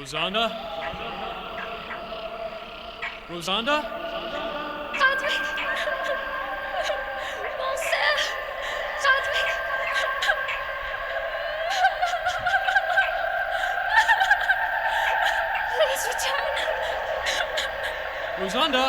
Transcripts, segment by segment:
Rosanda? Rosanda? Roderick! Mon cher! Roderick! Please return! Rosanda?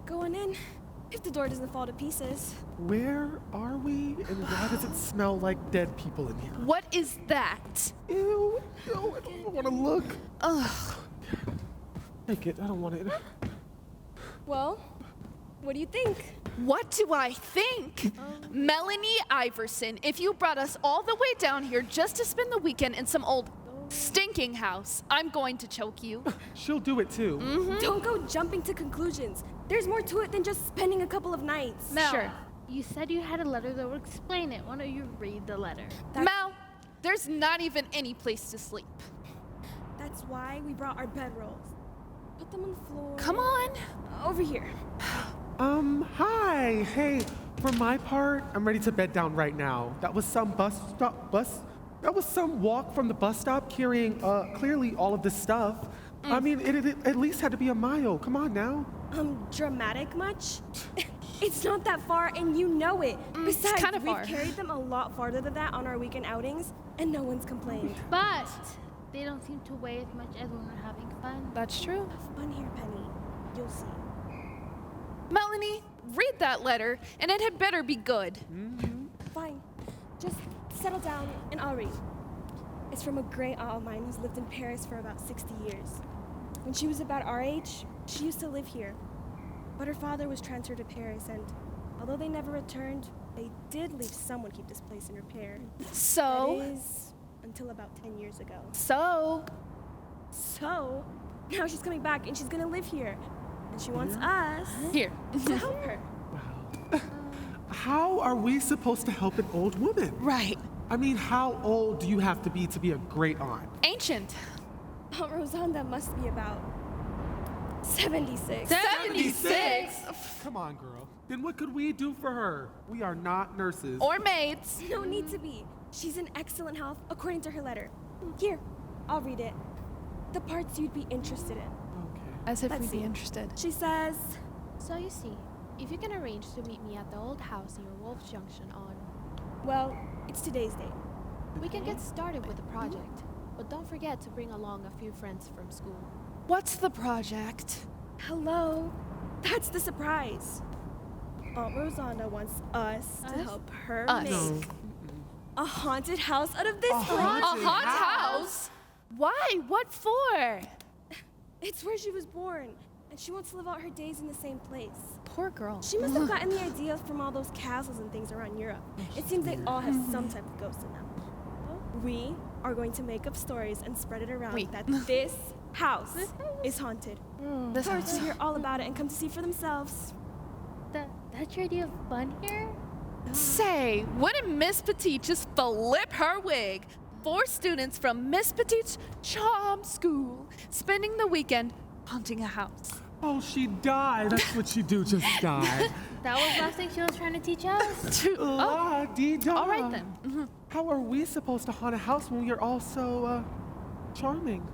Go on in, if the door doesn't fall to pieces. Where are we, and why does it smell like dead people in here? What is that? Ew, no, I don't want to look. Ugh. Take it, I don't want it. Well, what do you think? What do I think? Melanie Iverson, if you brought us all the way down here just to spend the weekend in some old stinking house, I'm going to choke you. She'll do it too. Don't go jumping to conclusions. There's more to it than just spending a couple of nights. Mel, Sure. you said you had a letter that would explain it. Why don't you read the letter? Mel, there's not even any place to sleep. That's why we brought our bedrolls. Put them on the floor. Come on. Over here. Hi, hey, for my part, I'm ready to bed down right now. That was some that was some walk from the bus stop carrying, clearly all of this stuff. I mean, it at least had to be a mile. Come on now. Dramatic much? It's not that far, and you know it. Besides, kinda we've far. carried them a lot farther than that on our weekend outings, and no one's complained. But they don't seem to weigh as much as when we're having fun. That's true. Have fun here, Penny. You'll see. Melanie, read that letter, and it had better be good. Fine. Just settle down, and I'll read. It's from a great aunt of mine who's lived in Paris for about 60 years. When she was about our age, she used to live here. But her father was transferred to Paris, and although they never returned, they did leave someone keep this place in repair. That So, is, until about 10 years ago. so, So, now she's coming back, and she's gonna live here. And she wants us here. to help her. Wow. How are we supposed to help an old woman? Right. I mean, how old do you have to be a great aunt? Ancient. Aunt Rosanda must be about 76. 76? Come on, girl. Then what could we do for her? We are not nurses. Or maids. No need to be. She's in excellent health, according to her letter. Here, I'll read it. The parts you'd be interested in. Okay. As if Let's we'd be see. interested. She says, So you see, if you can arrange to meet me at the old house near Wolf Junction on, well, it's today's date. we can get started with the project. But don't forget to bring along a few friends from school. What's the project? Hello? That's the surprise. Aunt Rosanda wants us to Us? help her Us. make No. a haunted house out of this A place. haunted A haunted house? Why? What for? It's where she was born, and she wants to live out her days in the same place. Poor girl. She must have gotten the idea from all those castles and things around Europe. It seems they all have some type of ghost in them. We are going to make up stories and spread it around We. that this house is haunted. This Tourists will hear all about it and come to see for themselves. That's your idea of fun here? Say, wouldn't Miss Petite just flip her wig? 4 students from Miss Petite's charm school spending the weekend haunting a house. Oh, she died. That's what she do, just die. That was last thing she was trying to teach us? Oh, La-dee-da. all right then. How are we supposed to haunt a house when we are all so, charming?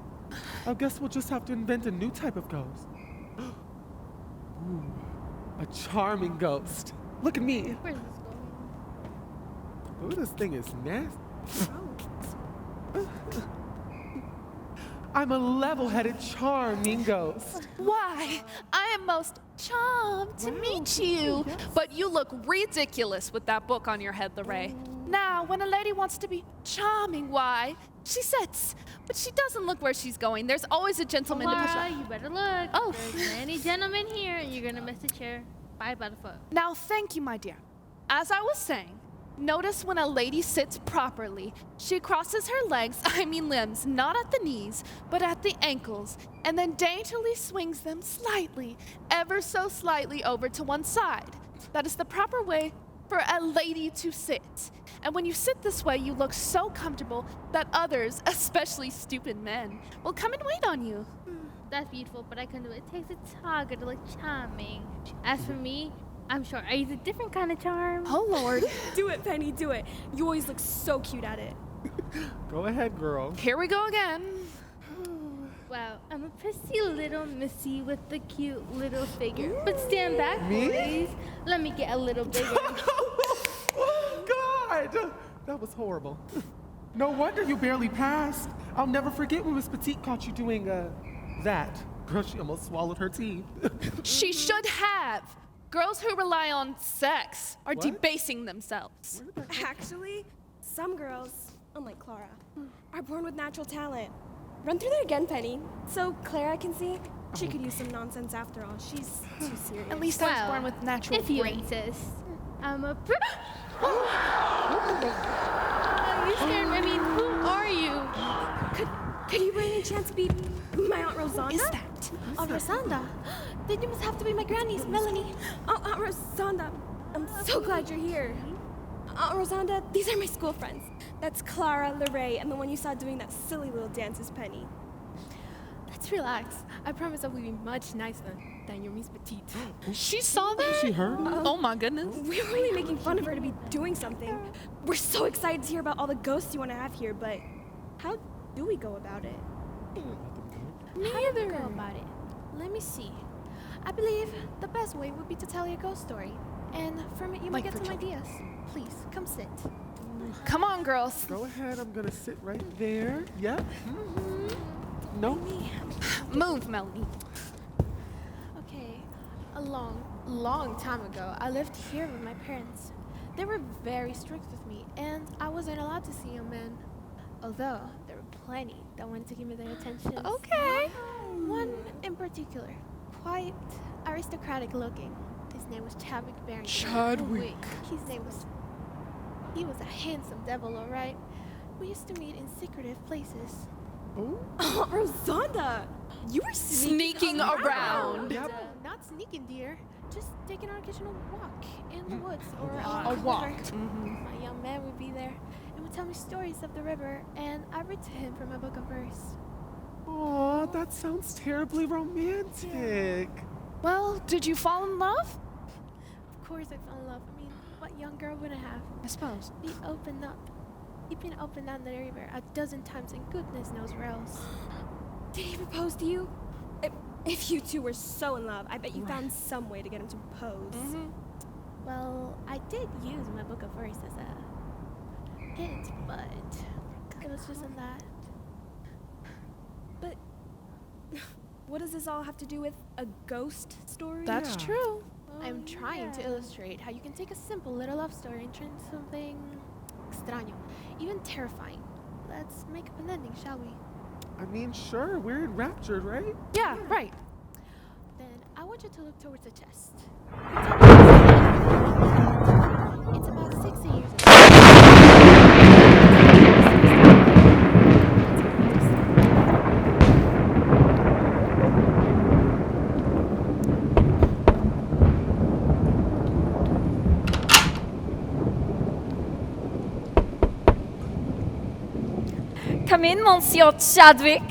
I guess we'll just have to invent a new type of ghost. Ooh, a charming ghost. Look at me. Where's this going? Ooh, this thing is nasty. I'm a level-headed, charming ghost. Why? I am most charmed to meet you. But you look ridiculous with that book on your head, Lorraine. Now, when a lady wants to be charming, why? She sits, but she doesn't look where she's going. There's always a gentleman to push Laura, her. you better look. Oh. There's any gentleman here, and you're gonna miss the chair by about a foot. Now, thank you, my dear. as I was saying, notice when a lady sits properly, she crosses her legs, limbs, not at the knees, but at the ankles, and then daintily swings them slightly, ever so slightly over to one side. That is the proper way for a lady to sit. And when you sit this way, you look so comfortable that others, especially stupid men, will come and wait on you. That's beautiful, but I couldn't do it. It takes a tiger to look charming. As for me, I'm sure I use a different kind of charm. Oh, Lord. Do it, Penny, do it. You always look so cute at it. Go ahead, girl. Here we go again. Well, I'm a prissy little missy with the cute little figure. But stand back, Me? please. Let me get a little bigger. Oh, God! That was horrible. No wonder you barely passed. I'll never forget when Miss Petite caught you doing, that. Girl, she almost swallowed her teeth. She should have. Girls who rely on sex are What? debasing themselves. Actually, some girls, unlike Clara, are born with natural talent. Run through that again, Penny, so Clara can see. She could use some nonsense after all. She's too serious. At least I was Well, born with natural if you brain. insist. I'm a you scared me. I mean, who are you? Could you by any chance be my Aunt Rosanda? Is that? Aunt Rosanda. Then you must have to be my grannies, Melanie. Oh, Aunt Rosanda, I'm so glad you're here. Aunt Rosanda, these are my school friends. That's Clara, Lorraine, and the one you saw doing that silly little dance is Penny. Let's relax. I promise I will be much nicer than your Miss Petite. She saw that? She heard? Oh my goodness. We were really making fun of her to be doing something. We're so excited to hear about all the ghosts you want to have here, but how do we go about it? How do we go about it? Let me see. I believe the best way would be to tell you a ghost story. And from it, you might Like get for some ideas. Please, come sit. Come on, girls. Go ahead, I'm gonna sit right there. Yep. No? Move, Melanie. Okay, a long time ago, I lived here with my parents. They were very strict with me, and I wasn't allowed to see young men. Although, there were plenty that wanted to give me their attention. Okay. One in particular, quite aristocratic looking. His name was Chadwick Barrington. Chadwick. He was a handsome devil, all right. We used to meet in secretive places. Oh? Aunt Rosanda, you were Sneaking around. Yep. Not sneaking, dear. Just taking our occasional walk in the woods or A along the walk. river. My young man would be there and would tell me stories of the river, and I read to him from a book of verse. Aw, that sounds terribly romantic. Well, did you fall in love? Of course, I fell in love. I mean, what young girl wouldn't have? I suppose. He'd been up and down the river a dozen times, and goodness knows where else. Did he propose to you? If you two were so in love, I bet you found some way to get him to propose. Well, I did use my book of verse as a hint, but it was just in that. But what does this all have to do with a ghost story? That's Yeah. true. I'm trying to illustrate how you can take a simple little love story and turn it into something extraño, even terrifying. Let's make up an ending, shall we? I mean, sure, we're enraptured, right? Yeah, right. Then I want you to look towards the chest. It's about 60 years ago. Come in, Monsieur Chadwick.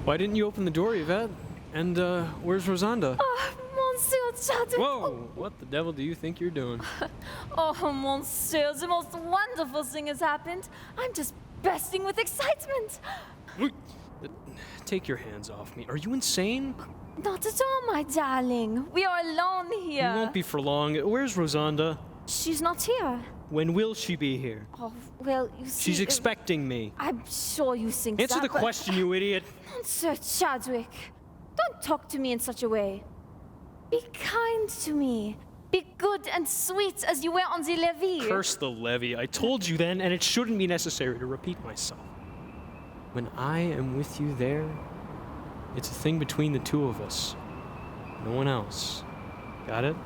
Why didn't you open the door, Yvette? And, where's Rosanda? Oh, Monsieur Chadwick. Whoa! What the devil do you think you're doing? Oh, Monsieur, the most wonderful thing has happened. I'm just bursting with excitement. Wait, take your hands off me. Are you insane? Not at all, my darling. We are alone here. You won't be for long. Where's Rosanda? She's not here. When will she be here? Oh, well, you see... She's expecting me. I'm sure you think Answer that, the but- question, you idiot. Monsieur Chadwick, don't talk to me in such a way. Be kind to me. Be good and sweet as you were on the levee. Curse the levee. I told you then, and it shouldn't be necessary to repeat myself. When I am with you there, it's a thing between the two of us. No one else. Got it?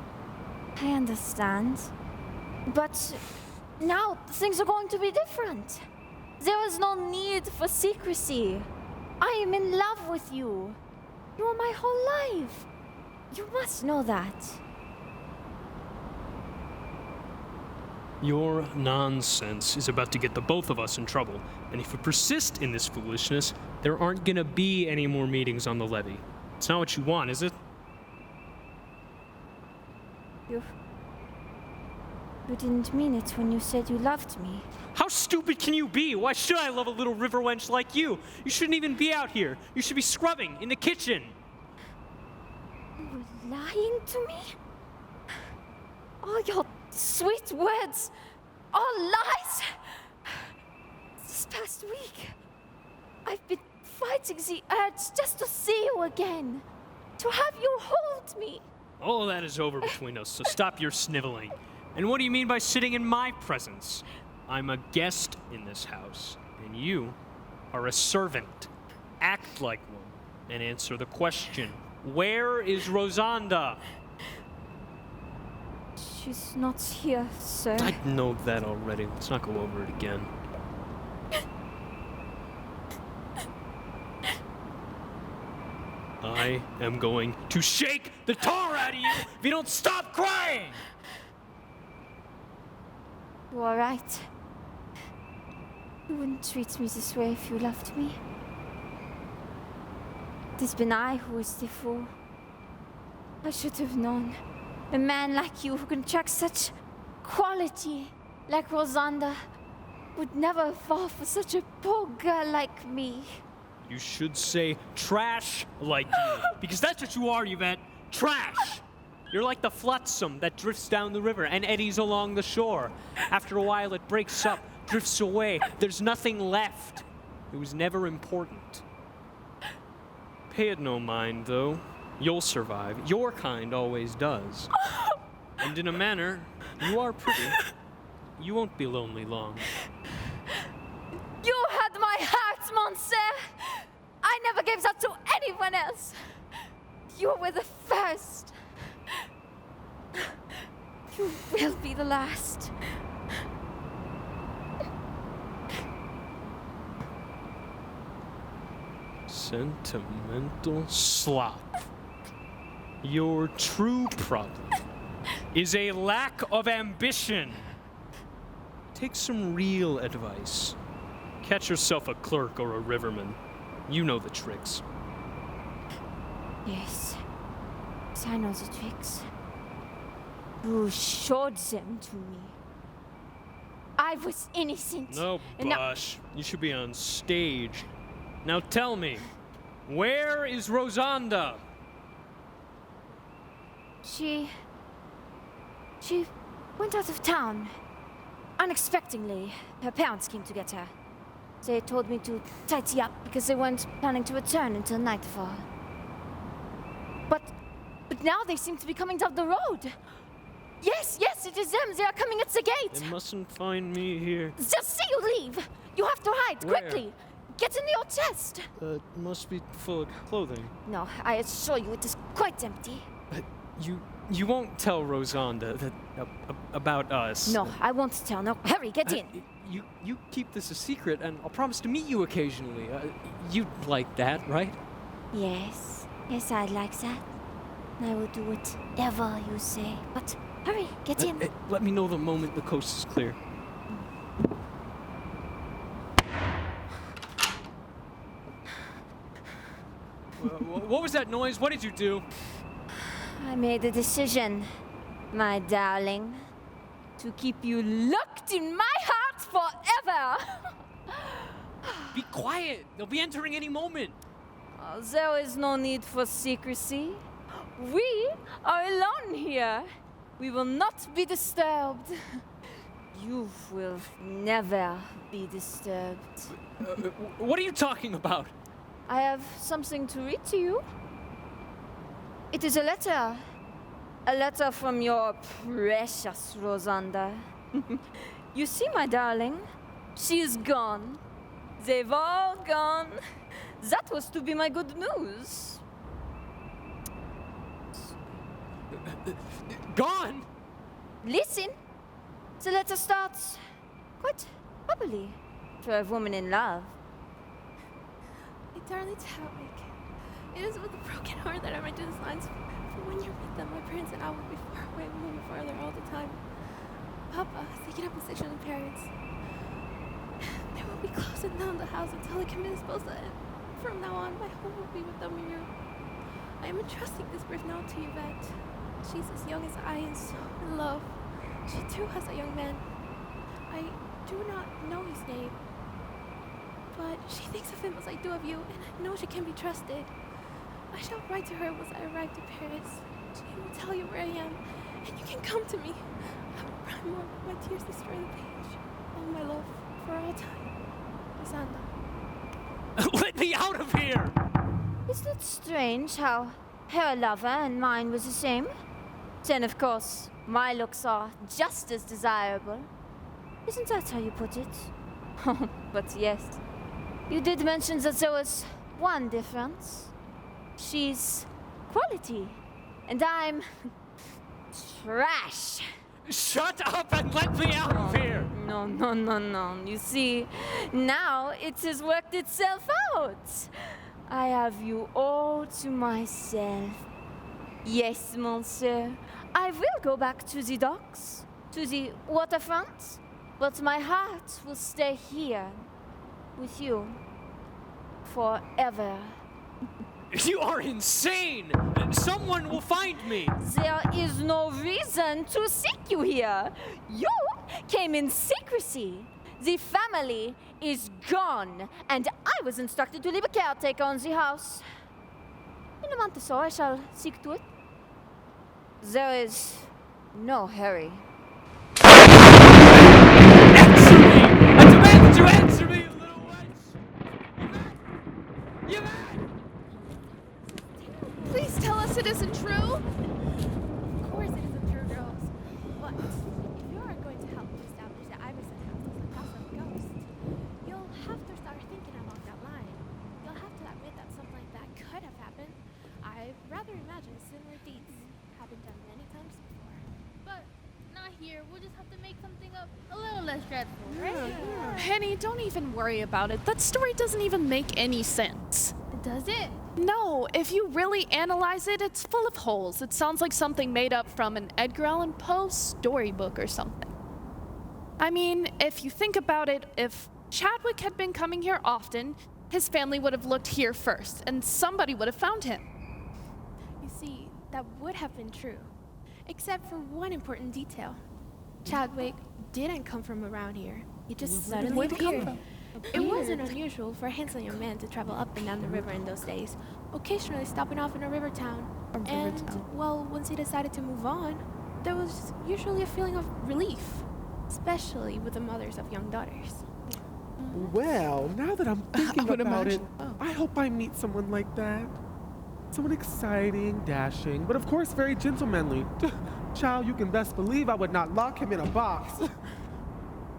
I understand. But now things are going to be different. There is no need for secrecy. I am in love with you. You are my whole life. You must know that. Your nonsense is about to get the both of us in trouble, and if you persist in this foolishness, there aren't gonna be any more meetings on the levee. It's not what you want, is it? You didn't mean it when you said you loved me. How stupid can you be? Why should I love a little river wench like you? You shouldn't even be out here. You should be scrubbing in the kitchen. You were lying to me? All your sweet words, all lies. This past week, I've been fighting the urge just to see you again, to have you hold me. All of that is over between us, so stop your sniveling. And what do you mean by sitting in my presence? I'm a guest in this house, and you are a servant. Act like one, and answer the question. Where is Rosanda? She's not here, sir. I know that already. Let's not go over it again. I am going to shake the tar out of you if you don't stop crying! You are right. You wouldn't treat me this way if you loved me. It has been I who was the fool. I should have known. A man like you who can attract such quality, like Rosanda, would never fall for such a poor girl like me. You should say trash like you, because that's what you are, Yvette. Trash! You're like the flotsam that drifts down the river and eddies along the shore. After a while, it breaks up, drifts away. There's nothing left. It was never important. Pay it no mind, though. You'll survive. Your kind always does. And in a manner, you are pretty. You won't be lonely long. You had my heart, Monsieur! I never gave that to anyone else. You were the first. You will be the last. Sentimental slop. Your true problem is a lack of ambition. Take some real advice. Catch yourself a clerk or a riverman. You know the tricks. Yes. Yes, I know the tricks. You showed them to me. I was innocent. No, and now- Bosh. You should be on stage. Now tell me, where is Rosanda? She went out of town. Unexpectedly, her parents came to get her. They told me to tidy up because they weren't planning to return until nightfall. But now they seem to be coming down the road. Yes, it is them. They are coming at the gate. They mustn't find me here. Just see you leave. You have to hide Where? quickly. Get in your chest. Must be full of clothing. No, I assure you it is quite empty. You won't tell Rosanda that about us. No, I won't tell. No, hurry, get in. You keep this a secret, and I'll promise to meet you occasionally. You'd like that, right? Yes, I'd like that. I will do whatever you say. But hurry, get in. Let me know the moment the coast is clear. What was that noise? What did you do? I made a decision, my darling, to keep you locked in my heart forever. Be quiet. They'll be entering any moment. There is no need for secrecy. We are alone here. We will not be disturbed. You will never be disturbed. What are you talking about? I have something to read to you. It is a letter. A letter from your precious Rosanda. You see, my darling, she is gone. They've all gone. That was to be my good news. Gone? listen. So let us start quite properly for a woman in love. My darling Chadwick, it is with a broken heart that I write these lines. For when you read them, my parents and I will be far away, moving farther all the time. Papa has taken up position in Paris. They will be closing down the house until it can be disposed of. From now on, my home will be with them in Europe. I am entrusting this brief note to Yvette. She's as young as I and so in love. She too has a young man. I do not know his name, but she thinks of him as I do of you, and I know she can be trusted. I shall write to her once I arrive to Paris. She will tell you where I am, and you can come to me. I will cry more when my tears destroy the page. Oh, my love, for all time. Rosanda. Let me out of here! Isn't it strange how her lover and mine was the same? Then, of course, my looks are just as desirable. Isn't that how you put it? But yes, you did mention that there was one difference. She's quality, and I'm trash. Shut up and let me out of here! No. You see, now it has worked itself out. I have you all to myself. Yes, monsieur. I will go back to the docks, to the waterfront, but my heart will stay here with you forever. You are insane! Someone will find me! There is no reason to seek you here. You came in secrecy. The family is gone, and I was instructed to leave a caretaker on the house. In a month or so, I shall seek to it. There is no hurry. Answer me! I demand that you answer me, you little wench! Yvette! Please tell us it isn't true. Of course it isn't true, girls. But if you are going to help me establish the Iverson house as a house of ghosts, you'll have to start thinking along that line. You'll have to admit that something like that could have happened. I rather imagine similar deeds have been done many times before. But not here. We'll just have to make something up a little less dreadful, right? Penny, don't even worry about it. That story doesn't even make any sense. Does it? No, if you really analyze it, it's full of holes. It sounds like something made up from an Edgar Allan Poe storybook or something. I mean, if you think about it, if Chadwick had been coming here often, his family would have looked here first, and somebody would have found him. You see, that would have been true, except for one important detail. Chadwick didn't come from around here. He just suddenly appeared. It wasn't unusual for a handsome young man to travel up and down the river in those days, occasionally stopping off in a river town. Well, once he decided to move on, there was usually a feeling of relief, especially with the mothers of young daughters. Well, now that I'm thinking would about it, imagine. I hope I meet someone like that. Someone exciting, dashing, but of course very gentlemanly. Child, you can best believe I would not lock him in a box.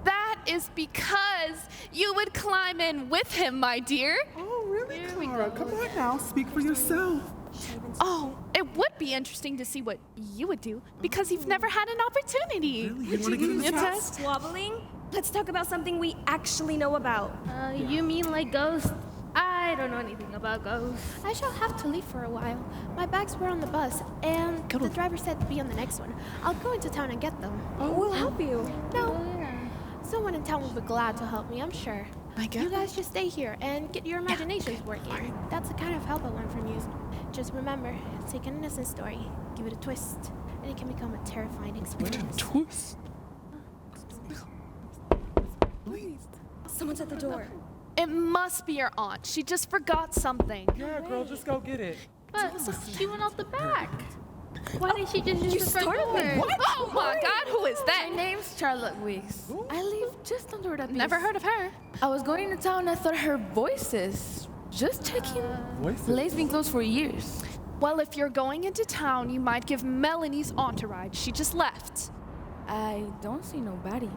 That is because you would climb in with him, my dear. Oh, really, Clara? Come on now, speak for yourself. Oh, it would be interesting to see what you would do because you've never had an opportunity. Really? You want to get in the It's box? Squabbling? Let's talk about something we actually know about. You mean like ghosts? I don't know anything about ghosts. I shall have to leave for a while. My bags were on the bus, and the driver said to be on the next one. I'll go into town and get them. We'll help you. No, Oh, yeah. someone in town will be glad to help me, I'm sure. I guess. You guys just stay here and get your imaginations working. That's the kind of help I want from you. Just remember, take an innocent story, give it a twist, and it can become a terrifying experience. Twist. Someone's at the door. It must be your aunt. She just forgot something. Yeah, girl, just go get it. But she went out the back. Why didn't she just use the front door? Oh my God, who is that? My name's Charlotte Weeks. I live just under that piece. Never heard of her. I was going to town and I thought her voices. Just checking. Voices? Place been closed for years. Well, if you're going into town, you might give Melanie's aunt a ride. She just left. I don't see nobody.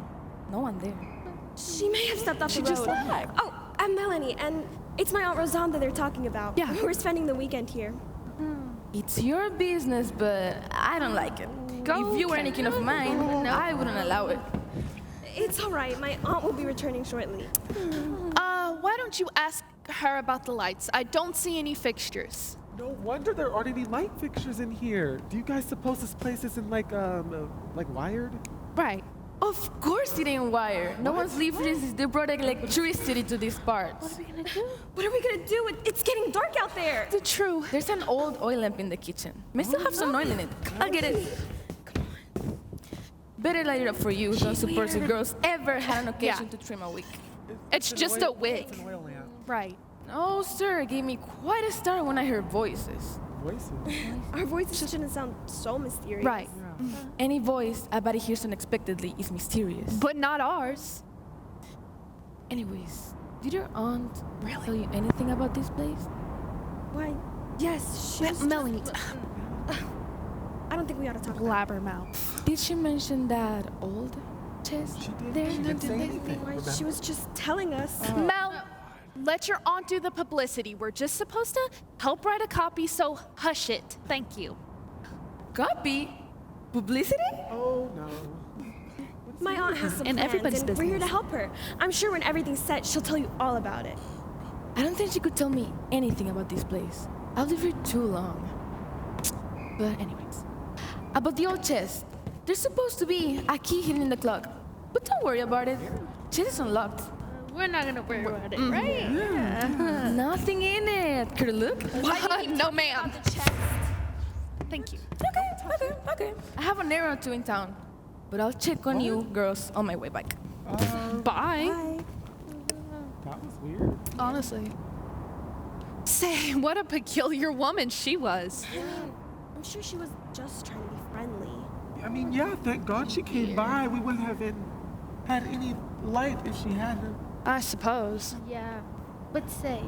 No one there. She may have stepped off the road. just left. Oh, I'm Melanie, and it's my Aunt Rosanda they're talking about. Yeah. We're spending the weekend here. It's your business, but I don't like it. If you were any kin of mine, I wouldn't allow it. It's all right. My aunt will be returning shortly. Why don't you ask her about the lights? I don't see any fixtures. No wonder there aren't any light fixtures in here. Do you guys suppose this place isn't like wired? Right. Of course it ain't wire. No one's leaving since they brought electricity to these parts. What are we gonna do? What are we gonna do? It's getting dark out there. The true. There's an old oil lamp in the kitchen. May still have some oil in it. I'll get it. Better light it up for you than suppose if girls ever had an occasion to trim a wig. It's just a wig. It's an oil lamp. Right. Oh, sir, it gave me quite a start when I heard voices. Voices. Our voices shouldn't sound so mysterious. Right. Any voice everybody hears unexpectedly is mysterious. But not ours. Anyways, did your aunt tell you anything about this place? Why? Yes, she was Melanie. I don't think we ought to talk about Blabbermouth. Did she mention that old chest She did. there? She didn't say anything. Why, Remember? she was just telling us. Mel, let your aunt do the publicity. We're just supposed to help write a copy, so hush it. Thank you. Copy? Publicity? Oh no. My aunt has some In plans, everybody's and we're here to business. help her. I'm sure when everything's set, she'll tell you all about it. I don't think she could tell me anything about this place. I've lived here too long. But anyways, about the old chest. There's supposed to be a key hidden in the clock. But don't worry about it. Chest is unlocked. We're not gonna worry about it, right? Nothing in it. Could it look? No, ma'am. Thank you. Okay. I have an errand to in town. But I'll check on you girls on my way back. Bye. Bye. That was weird. Honestly. Say, what a peculiar woman she was. I'm sure she was just trying to be friendly. I mean, yeah, thank God she came by. We wouldn't have had any light if she hadn't. I suppose. Yeah. But say,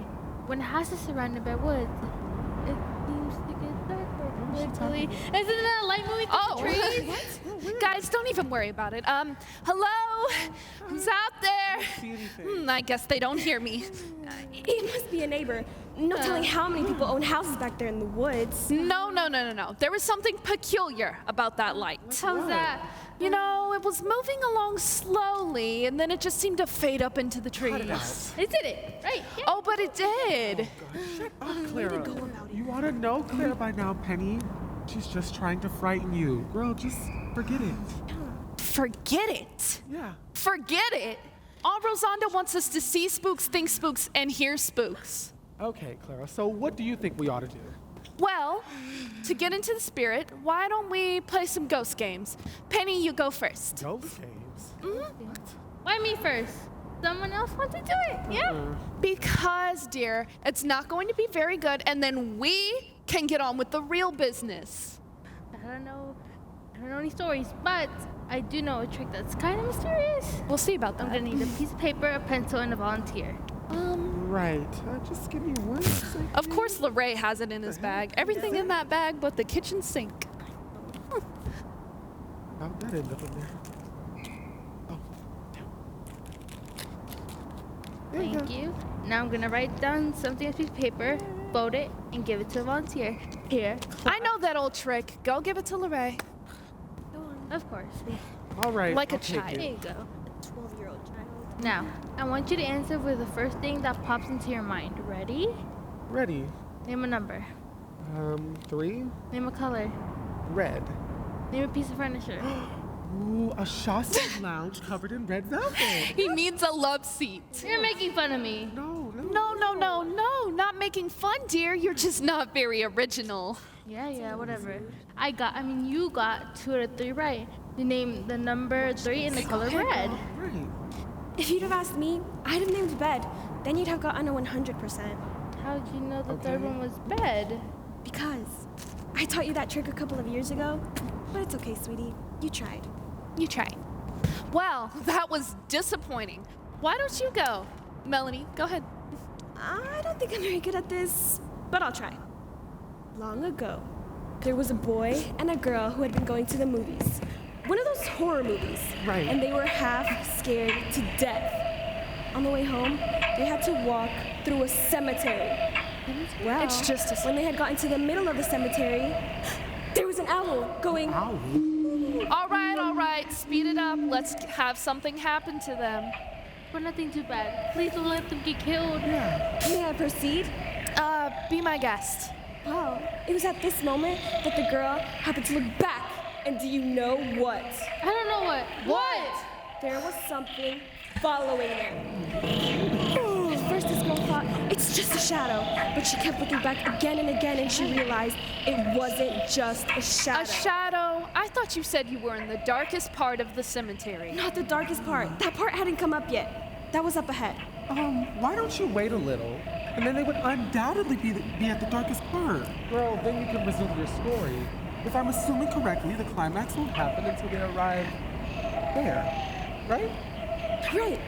when a house is surrounded by woods, it seems to get darker quickly. Isn't that a light moving through the trees? Guys, don't even worry about it. Hello? Who's out there? See anything? I guess they don't hear me. It must be a neighbor. No telling how many people own houses back there in the woods. No. There was something peculiar about that light. How's that? You know, it was moving along slowly, and then it just seemed to fade up into the trees. It did it, right? Yeah. Oh, but it did. Shut up, Clara. You ought to know Clara by now, Penny. She's just trying to frighten you. Girl, just forget it. Forget it. Yeah. Forget it. Aunt Rosanda wants us to see spooks, think spooks, and hear spooks. Okay, Clara, so what do you think we ought to do? Well, to get into the spirit, why don't we play some ghost games? Penny, you go first. Ghost games? Why me first? Someone else wants to do it, yeah? Because, dear, it's not going to be very good, and then we can get on with the real business. I don't know any stories, but I do know a trick that's kind of mysterious. We'll see about I'm that. gonna need a piece of paper, a pencil, and a volunteer. Right. Just give me 1 second. Of course, LeRae has it in his bag. Everything in that bag but the kitchen sink. How'd that end up in there? Oh. There you Thank go. you. Now I'm gonna write down something on a piece of paper, fold it, and give it to a volunteer. Here. I know that old trick. Go give it to LeRae. Of course. All right. Like a I'll take child. it. There you go. 12-year-old child. Now, I want you to answer with the first thing that pops into your mind. Ready? Ready. Name a number. 3. Name a color. Red. Name a piece of furniture. Ooh, a Shasta lounge covered in red velvet. He needs a love seat. You're making fun of me. No, not making fun, dear. You're just not very original. Yeah, whatever. You got 2 out of 3 right. You named the number 3 and the color red. Right. If you'd have asked me, I'd have named bed. Then you'd have gotten a 100%. How'd you know the Okay. third one was bed? Because I taught you that trick a couple of years ago. But it's okay, sweetie. You tried. You try. Well, that was disappointing. Why don't you go? Melanie, go ahead. I don't think I'm very good at this, but I'll try. Long ago, there was a boy and a girl who had been going to the movies. One of those horror movies. Right. And they were half scared to death. On the way home, they had to walk through a cemetery. Well, It's just when they had gotten to the middle of the cemetery, there was an owl going. Ow. All right, speed it up. Let's have something happen to them. But nothing too bad. Please don't let them get killed. May I proceed? Be my guest. Wow. It was at this moment that the girl happened to look back. And do you know what? I don't know what. What? There was something following them. At first, this girl thought it's just a shadow, but she kept looking back again and again, and she realized it wasn't just a shadow. A shadow? I thought you said you were in the darkest part of the cemetery. Not the darkest part. That part hadn't come up yet. That was up ahead. Why don't you wait a little? And then they would undoubtedly be at the darkest part. Well, then you can resume your story. If I'm assuming correctly, the climax won't happen until they arrive there, right? Right.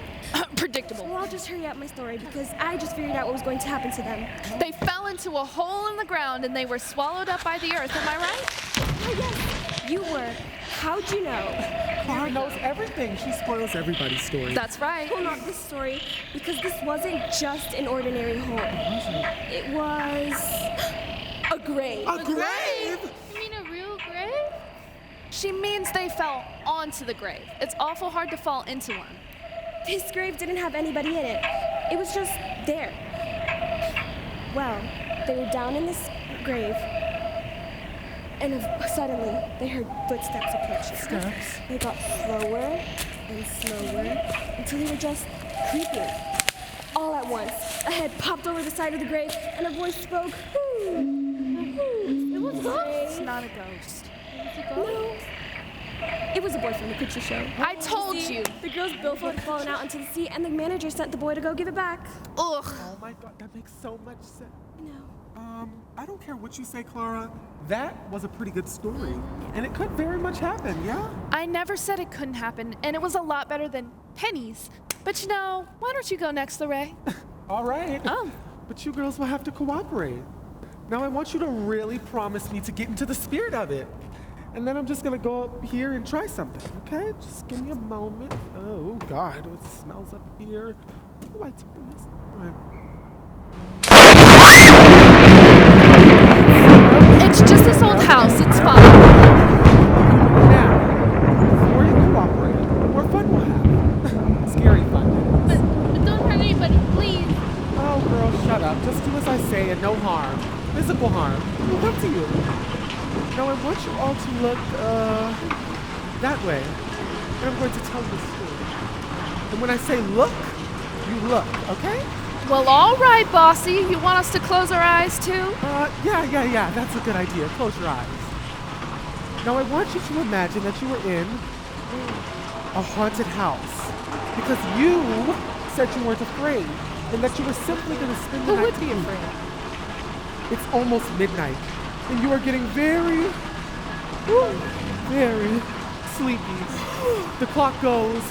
Predictable. Well, I'll just hurry up my story because I just figured out what was going to happen to them. They fell into a hole in the ground and they were swallowed up by the earth. Am I right? Oh, yes, you were. How'd you know? Clara knows everything. She spoils everybody's story. That's right. Well, not this story, because this wasn't just an ordinary hole. It was a grave. A grave? You mean a real grave? She means they fell onto the grave. It's awful hard to fall into one. This grave didn't have anybody in it. It was just there. Well, they were down in this grave, and suddenly they heard footsteps approaching. Steps? They got slower and slower until they were just creeping. All at once, a head popped over the side of the grave, and a voice spoke. It was It's not a ghost. No. It was a boy from the picture show. I told you. The girl's billfold had fallen out into the sea, and the manager sent the boy to go give it back. Ugh. Oh my god, that makes so much sense. No. I don't care what you say, Clara. That was a pretty good story. And it could very much happen, yeah? I never said it couldn't happen, and it was a lot better than pennies. But you know, why don't you go next, Lorraine? All right. Oh. But you girls will have to cooperate. Now I want you to really promise me to get into the spirit of it. And then I'm just gonna go up here and try something, okay? Just give me a moment. Oh God, it smells up here. Oh, I turn this. All right. It's just this old house. It's fine. Now, before you cooperate, more fun we'll have. Scary fun. But don't hurt anybody, please. Oh, girl, shut up. Just do as I say and no harm. Physical harm. Look up to you. Now, I want you all to look, that way. And I'm going to tell you a story. And when I say look, you look, okay? Well, all right, bossy. You want us to close our eyes too? Yeah. That's a good idea. Close your eyes. Now, I want you to imagine that you were in a haunted house. Because you said you weren't afraid. And that you were simply going to spend the night. Who would be afraid? It's almost midnight. And you are getting very sleepy. The clock goes.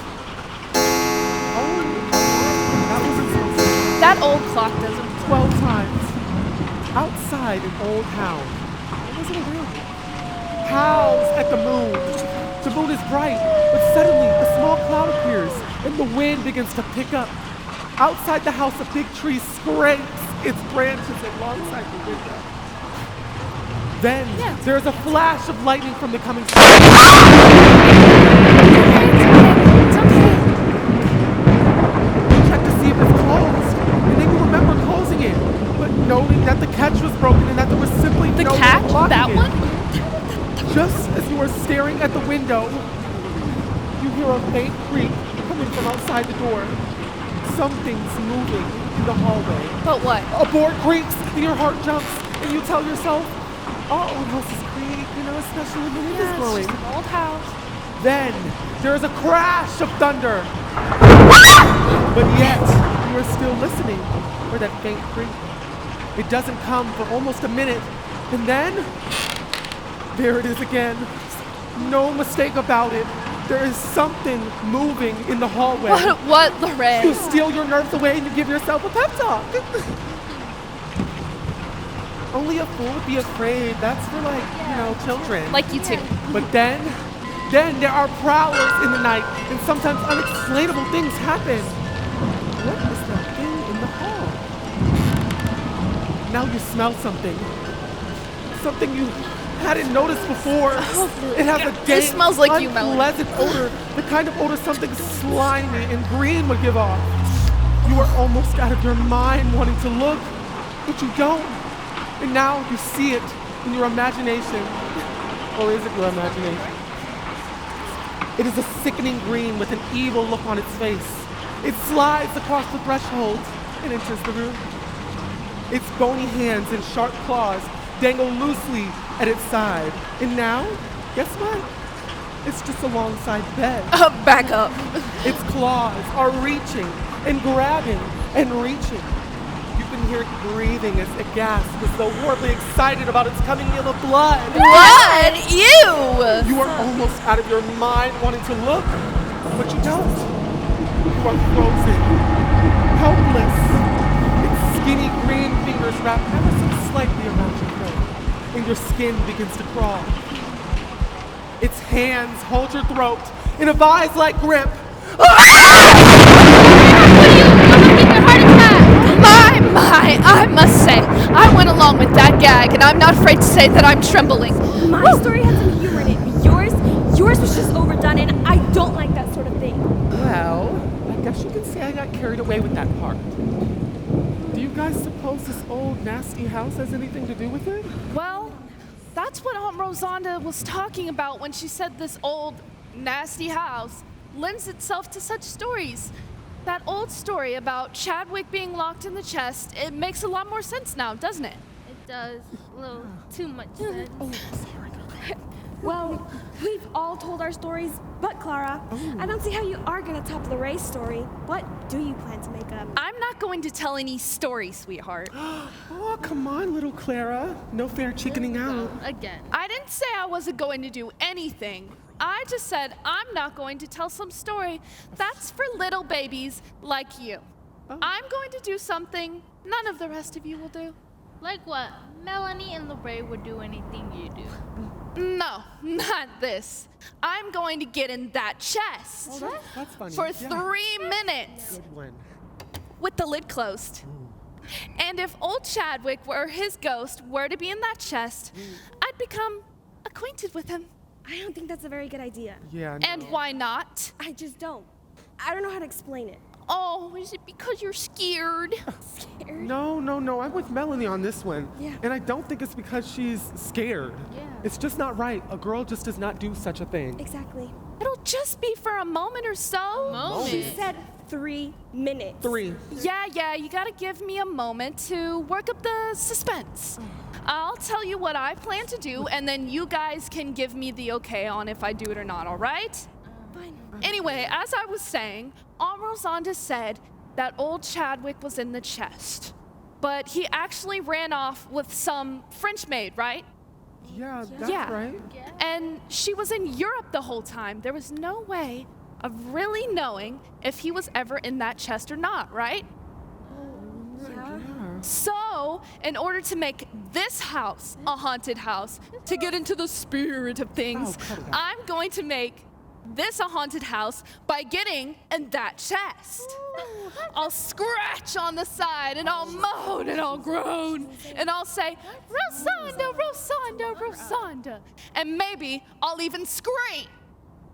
Oh, that wasn't so slow. That old clock doesn't. 12 times. Outside an old hound. What was it around? Howls at the moon. The moon is bright, but suddenly a small cloud appears and the wind begins to pick up. Outside the house, a big tree scrapes its branches alongside the window. Then there's a flash of lightning from the coming sky. It's okay. Check to see if it's closed, and then you remember closing it, but noting that the catch was broken and that there was simply The no way of catch? locking That it. one? Just as you are staring at the window, you hear a faint creak coming from outside the door. Something's moving in the hallway. But what? A board creaks, and your heart jumps, and you tell yourself, oh, this is creak, especially when the wind is It's blowing. just an old house. Then there is a crash of thunder. But yet, you are still listening for that faint creak. It doesn't come for almost a minute. And then, there it is again. No mistake about it. There is something moving in the hallway. What, Lorraine? You steal your nerves away and you give yourself a pep talk. Only a fool would be afraid. That's for children. Like you two. But then there are prowlers in the night, and sometimes unexplainable things happen. What is that thing in the hall? now you smell something. Something you hadn't noticed before. It has a dank, smells like you, Melanie. unpleasant odor. The kind of odor something slimy and green would give off. You are almost out of your mind wanting to look, but you don't. And now you see it in your imagination. Or is it your imagination? It is a sickening green with an evil look on its face. It slides across the threshold and enters the room. Its bony hands and sharp claws dangle loosely at its side. And now, guess what? It's just alongside the bed. Back up. Its claws are reaching and grabbing and reaching. You can hear it breathing as it gasps as though horribly excited about its coming meal of blood. Blood? Ew! You are almost out of your mind wanting to look, but you don't. You are frozen, helpless. Its skinny green fingers wrap ever so slightly around your throat, and your skin begins to crawl. Its hands hold your throat in a vise-like grip. My, I must say, I went along with that gag, and I'm not afraid to say that I'm trembling. My story had some humor in it, but yours was just overdone, and I don't like that sort of thing. Well, I guess you can say I got carried away with that part. Do you guys suppose this old nasty house has anything to do with it? Well, that's what Aunt Rosanda was talking about when she said this old, nasty house lends itself to such stories. That old story about Chadwick being locked in the chest, it makes a lot more sense now, doesn't it? It does. A little too much sense. Well, we've all told our stories, but Clara, I don't see how you are going to top the Ray story. What do you plan to make up? I'm not going to tell any stories, sweetheart. Oh, come on, little Clara. No fair chickening out. Again. I didn't say I wasn't going to do anything. I just said I'm not going to tell some story that's for little babies like you. I'm going to do something none of the rest of you will do. Like what? Melanie and Lorraine would do anything you do. No, not this. I'm going to get in that chest That's funny. for Yeah. 3 minutes Good one. with the lid closed. And if old Chadwick or his ghost were to be in that chest, I'd become acquainted with him. I don't think that's a very good idea. Yeah, no. And why not? I just don't. I don't know how to explain it. Oh, is it because you're scared? Scared? No, I'm with Melanie on this one. Yeah. And I don't think it's because she's scared. Yeah. It's just not right. A girl just does not do such a thing. Exactly. It'll just be for a moment or so. She Moment. said 3 minutes. 3. Yeah, you gotta give me a moment to work up the suspense. I'll tell you what I plan to do, and then you guys can give me the okay on if I do it or not, all right? Fine. Anyway, as I was saying, Aunt Rosanda said that old Chadwick was in the chest. But he actually ran off with some French maid, right? Yeah, that's Yeah. right. And she was in Europe the whole time. There was no way of really knowing if he was ever in that chest or not, right? Yeah. So, in order to make this house a haunted house, to get into the spirit of things, Oh, cut it out. I'm going to make this a haunted house by getting in that chest. I'll scratch on the side and I'll moan and I'll groan and I'll say, Rosanda, Rosanda, Rosanda. And maybe I'll even scream.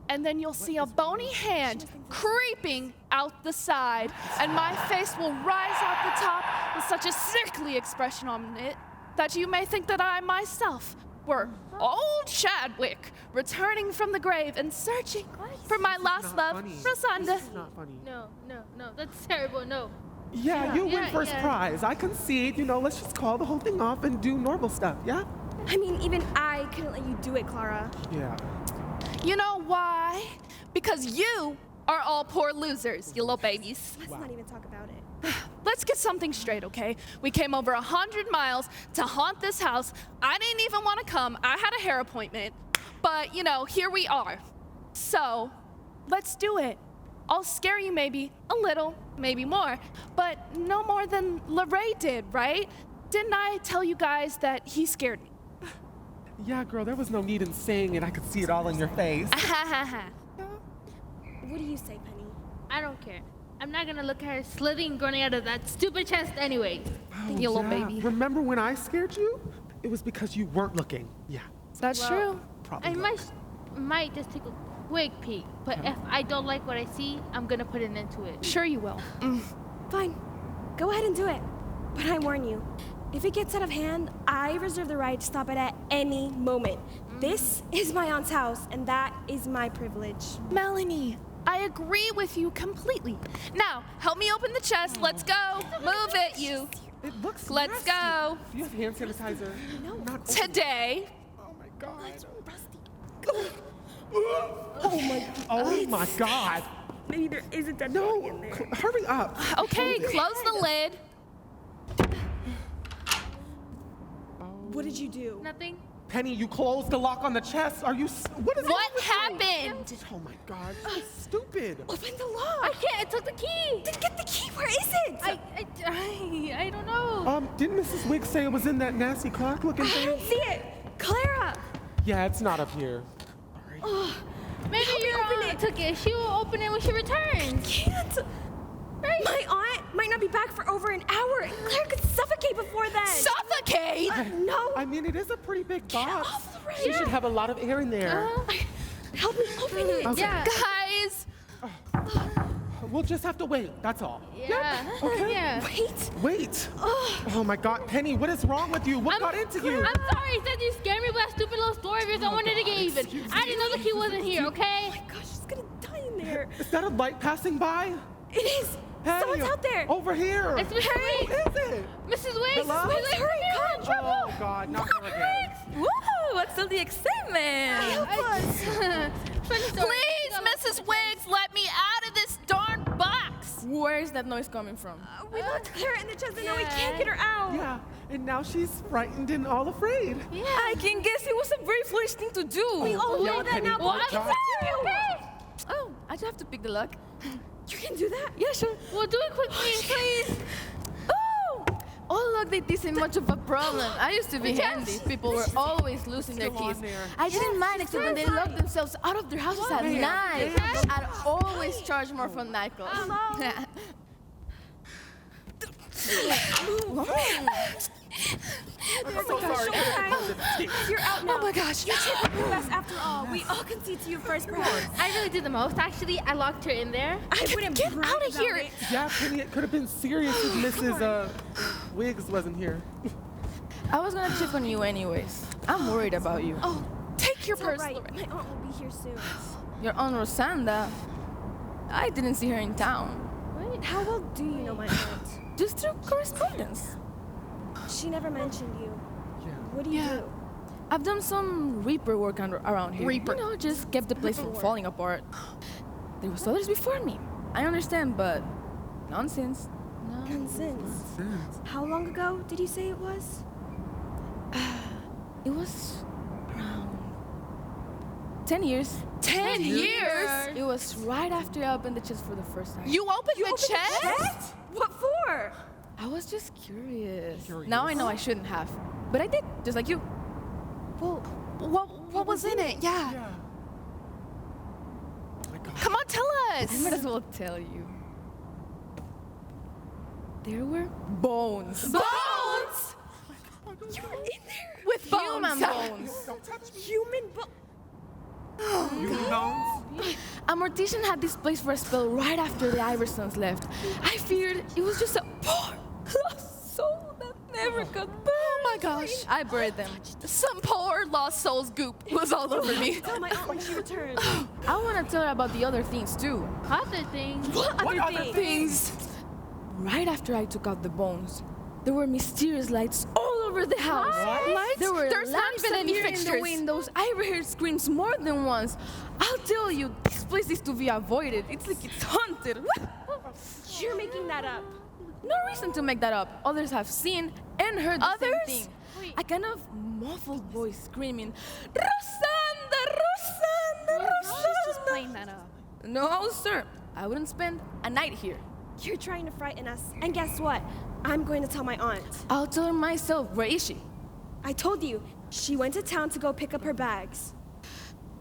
And then you'll see a bony hand creeping out the side, and my face will rise out the top with such a sickly expression on it that you may think that I myself were old Chadwick returning from the grave and searching for my lost Not love, funny. Rosanda. This is not funny. No, that's terrible. No. Yeah, you win Yeah, first yeah. prize. I concede. Let's just call the whole thing off and do normal stuff, yeah? I mean, even I couldn't let you do it, Clara. Yeah. You know why? Because you are all poor losers, you little babies. Let's not even talk about it. Let's get something straight, okay? We came over 100 miles to haunt this house. I didn't even want to come. I had a hair appointment. But, here we are. So, let's do it. I'll scare you maybe a little, maybe more, but no more than Lorraine did, right? Didn't I tell you guys that he scared me? Yeah, girl, there was no need in saying it. I could see it all in your face. What do you say, Penny? I don't care. I'm not gonna look at her slithering growing out of that stupid chest anyways. You little baby. Remember when I scared you? It was because you weren't looking. Yeah, That's true. probably. I luck. might just take a quick peek, but if I don't like what I see, I'm gonna put an end to it. Sure you will. Fine. Go ahead and do it. But I warn you, if it gets out of hand, I reserve the right to stop it at any moment. This is my aunt's house, and that is my privilege. Melanie, I agree with you completely. Now, help me open the chest. Let's go. Move it, you. It looks Let's nasty. go. Do you have hand sanitizer? No. Not Today. Oh my god. Rusty. Oh my god. Maybe there is a dead No, body in there. hurry up. Okay, close the lid. What did you do? Nothing. Penny, you closed the lock on the chest. Are you? What is What wrong with happened? you? Oh my god. So stupid. Open the lock. I can't. I took the key. Then get the key. Where is it? I don't know. Didn't Mrs. Wiggs say it was in that nasty clock looking I thing? don't see it. Clara. Yeah, it's not up here. Maybe your aunt took it. She will open it when she returns. Can't. Right? My aunt might not be back for over an hour. And Claire could suffocate before then. Suffocate? No. I mean, it is a pretty big box. off the She rail. should have a lot of air in there. Help me open it. Okay. Yeah. Guys, We'll just have to wait. That's all. Yeah. Okay. Yeah. Wait. Wait. Oh my god, Penny, what is wrong with you? What got into you? I'm sorry. Said you scared me with that stupid little story of yours. I wanted to get even. I didn't know the key wasn't here. Okay. Oh my gosh, she's gonna die in there. Is that a light passing by? It is. Hey, Someone's out there. Over here. It's Mr. Who Wiggs. is it? Mrs. Wiggs. Hello? Mrs. Wiggs, Hurry, you're come in on. trouble. Oh god, not her again. Woo! What's all the excitement? Help us. Funny story. please, Mrs. Wiggs, let me out of this darn box. Where is that noise coming from? We locked Clara in the chest and now we Yeah. can't get her out. Yeah, and now she's frightened and all afraid. Yeah. I can guess it was a very foolish thing to do. We all Yeah, know that Penny, now. Well, oh, I'm God. sorry. Okay. Oh, I just have to pick the lock. You can do that? Yeah, sure. Well, do it quickly, please. Oh! Oh, look, that isn't much of a problem. I used to be handy. People were always losing their Still on keys. there. I didn't mind except when they locked themselves out of their houses at Man, night. damn. I'd always charge more from nightclubs. I'm so sorry. You're out now. Oh my gosh. You should have been best after all. We all concede to you first, perhaps. I really did the most. Actually, I locked her in there. I wouldn't Get brag out of about here. it. Yeah, Penny, it could have been serious if Mrs. Wiggs wasn't here. I was gonna check on you anyways. I'm worried about you. Oh, take your It's all purse, right. Lorraine. My aunt will be here soon. Your Aunt Rosanda. I didn't see her in town. Wait. How well do you know my aunt? Just through correspondence. She never mentioned you. Yeah. What do you Yeah. do? I've done some Reaper work around here. Reaper. You know, just kept the place from falling apart. There was others before me. I understand, but nonsense. Nonsense. How long ago did you say it was? It was around 10 years. 10 years? It was right after I opened the chest for the first time. You opened the chest? Chest? What for? I was just curious. Curious? Now I know I shouldn't have. But I did, just like you. Well, what was in it? Yeah. Yeah. Oh my god. Come on, tell I might us. as well tell you. There were bones. Bones? You were in there. With Human bones. bones. Don't touch me. Human bones. Human bones? A mortician had this place for a spell right after the Iversons left. I feared it was just a poor lost soul that never got buried. Oh my gosh. I buried them. Some poor lost soul's goop was all over me. Tell my aunt when she returns. I want to tell her about the other things too. Other things. What What other other things? Things. Right after I took out the bones, there were mysterious lights all over the house. What? Lights? There were There's not lamps even any appearing in the fixtures. windows. I heard screams more than once. I'll tell you, this place is to be avoided. It's like it's haunted. You're making that up. No reason to make that up. Others have seen and heard the Others? same thing. A kind of muffled voice screaming, Rosanda, Rosanda, Rosanda. Just playing that up. No, sir. I wouldn't spend a night here. You're trying to frighten us. And guess what? I'm going to tell my aunt. I'll tell her myself. Where is she? I told you, she went to town to go pick up her bags.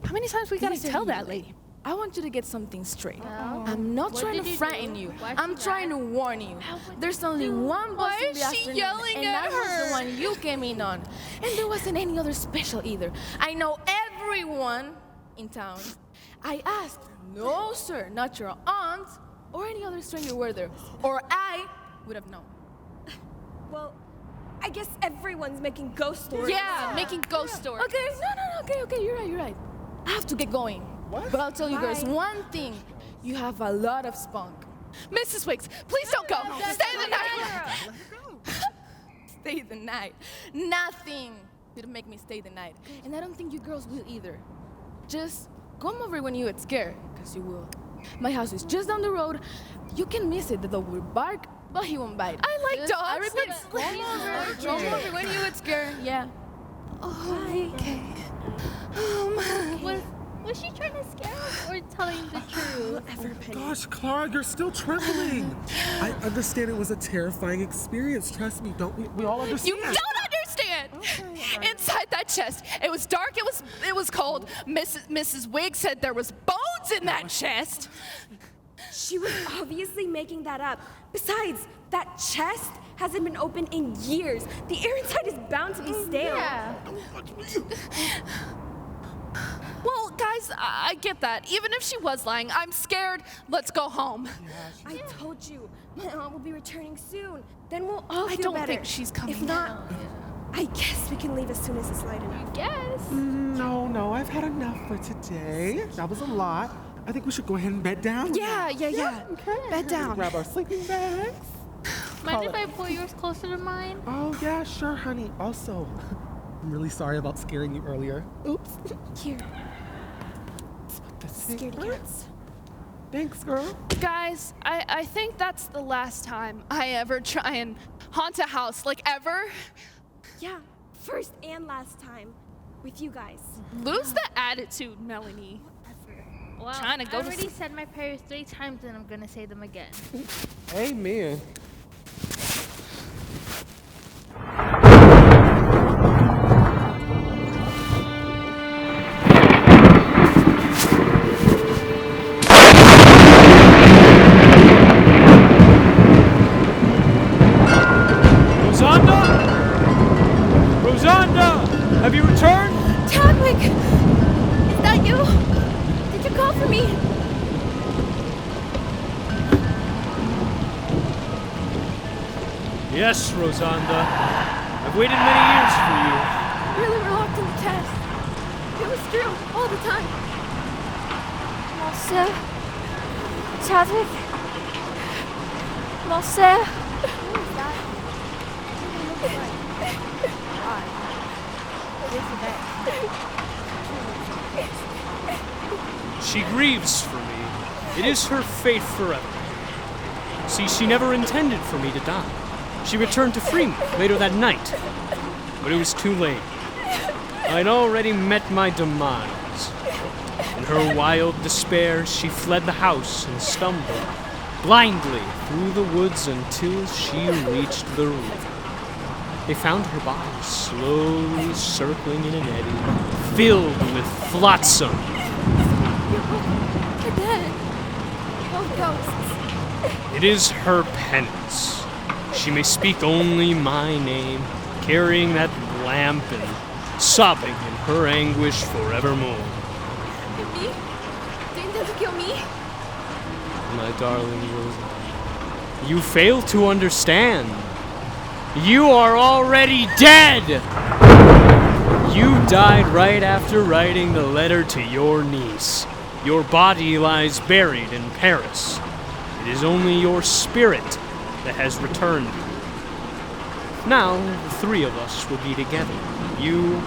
How many times we gotta These are tell that you. lady? I want you to get something straight. Well, I'm not what trying did to you frighten do? you. Why'd I'm she trying to lie? warn you. There's only one bus Why in the is she afternoon, yelling and at that was her? the one you came in on. And there wasn't any other special either. I know everyone in town. I asked, no sir, not your aunt or any other stranger were there, or I would have known. Well, I guess everyone's making ghost stories. Yeah, making ghost stories. Okay, no, okay, you're right. I have to get going. What? But I'll tell you girls Why? one thing. You have a lot of spunk. Mrs. Wiggs, please don't go. Stay the night. Stay the night. Nothing could make me stay the night. And I don't think you girls will either. Just come over when you get scared, because you will. My house is just down the road. You can miss it. The dog will bark, but he won't bite. I like Just- I dogs. repeat, come over when you get scared. Yeah. Okay. Was she trying to scare us or telling the truth? Gosh, Clara, you're still trembling. I understand it was a terrifying experience. Trust me, don't we? We all understand. You don't understand. Inside that chest, it was dark. It was cold. Mrs. Wiggs said there was bones in that chest. She was obviously making that up. Besides, that chest hasn't been opened in years. The air inside is bound to be stale. Yeah. Well, guys, I get that. Even if she was lying, I'm scared. Let's go home. I told you, my aunt will be returning soon. Then we'll all feel I don't better. think she's coming. If not, I guess we can leave as soon as it's light enough. Guess. No, I've had enough for today. That was a lot. I think we should go ahead and bed down. Yeah. Okay. Bed down. Grab our sleeping bags. Mind if I pull yours closer to mine? Oh, yeah, sure, honey. Also, I'm really sorry about scaring you earlier. Oops. Here, That's it. scared cats. Thanks, girl. Guys, I think that's the last time I ever try and haunt a house, like ever. Yeah, first and last time with you guys. Lose the attitude, Melanie. Well, Trying to go I to already sleep. said my prayers 3 times and I'm gonna say them again. Amen. Rosanda? Rosanda! Have you returned? Chadwick! Is that you? Did you call for me? Yes, Rosanda. I've waited many years for you. Really were locked in the chest. It was true, all the time. Monsieur? Chadwick? Monsieur? She grieves for me. It is her fate forever. See, she never intended for me to die. She returned to free me later that night. But it was too late. I'd already met my demise. In her wild despair, she fled the house and stumbled blindly through the woods until she reached the river. They found her body slowly circling in an eddy, filled with flotsam. You're dead. Both ghosts. It is her penance. She may speak only my name, carrying that lamp and sobbing in her anguish forevermore. And me? Do you intend to kill me? My darling Rosa, you fail to understand. You are already dead! You died right after writing the letter to your niece. Your body lies buried in Paris. It is only your spirit that has returned. Now, the 3 of us will be together. You,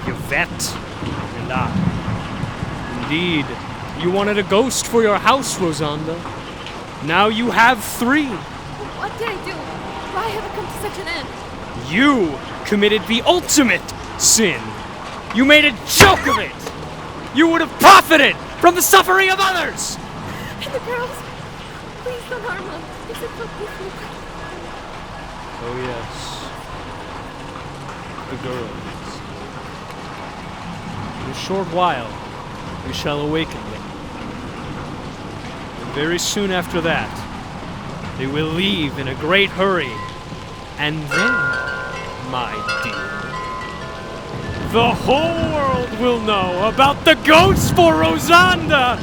Yvette, and I. Indeed, you wanted a ghost for your house, Rosanda. Now you have 3. What did I do? Why have I come to such an end? You committed the ultimate sin. You made a joke of it. You would have profited from the suffering of others. And the girls? Please don't harm them. They said so peaceful. Oh yes, the girls. In a short while, we shall awaken them. Very soon after that, they will leave in a great hurry. And then, my dear, the whole world will know about the ghost for Rosanda!